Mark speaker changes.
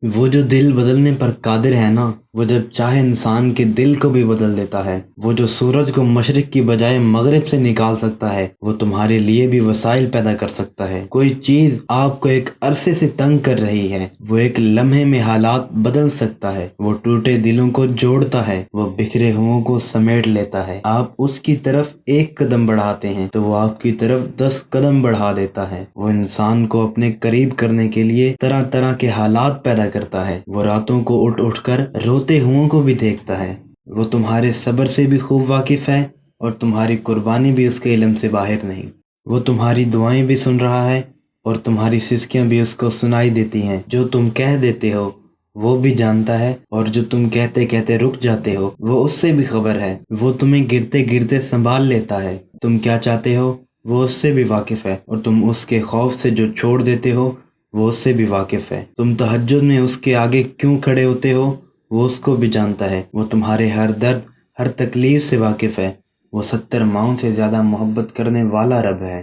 Speaker 1: وہ جو دل بدلنے پر قادر ہے نا، وہ جب چاہے انسان کے دل کو بھی بدل دیتا ہے۔ وہ جو سورج کو مشرق کی بجائے مغرب سے نکال سکتا ہے، وہ تمہارے لیے بھی وسائل پیدا کر سکتا ہے۔ کوئی چیز آپ کو ایک عرصے سے تنگ کر رہی ہے، وہ ایک لمحے میں حالات بدل سکتا ہے۔ وہ ٹوٹے دلوں کو جوڑتا ہے، وہ بکھرے ہوں کو سمیٹ لیتا ہے۔ آپ اس کی طرف ایک قدم بڑھاتے ہیں تو وہ آپ کی طرف 10 قدم بڑھا دیتا ہے۔ وہ انسان کو اپنے قریب کرنے کے لیے طرح طرح کے حالات پیدا کرتا ہے۔ وہ راتوں کو اٹھ اٹھ کر روتے ہوں کو بھی دیکھتا ہے۔ وہ تمہارے صبر سے بھی خوب واقف ہے اور تمہاری قربانی بھی اس کے علم سے باہر نہیں۔ وہ تمہاری دعائیں بھی سن رہا ہے اور تمہاری سسکیاں بھی اس کو سنائی دیتی ہیں۔ جو تم کہہ دیتے ہو وہ بھی جانتا ہے، اور جو تم کہتے کہتے رک جاتے ہو وہ اس سے بھی خبر ہے۔ وہ تمہیں گرتے گرتے سنبھال لیتا ہے۔ تم کیا چاہتے ہو وہ اس سے بھی واقف ہے، اور تم اس کے خوف سے جو چھوڑ دیتے ہو وہ اس سے بھی واقف ہے۔ تم تہجد میں اس کے آگے کیوں کھڑے ہوتے ہو وہ اس کو بھی جانتا ہے۔ وہ تمہارے ہر درد، ہر تکلیف سے واقف ہے۔ وہ 70 ماؤں سے زیادہ محبت کرنے والا رب ہے۔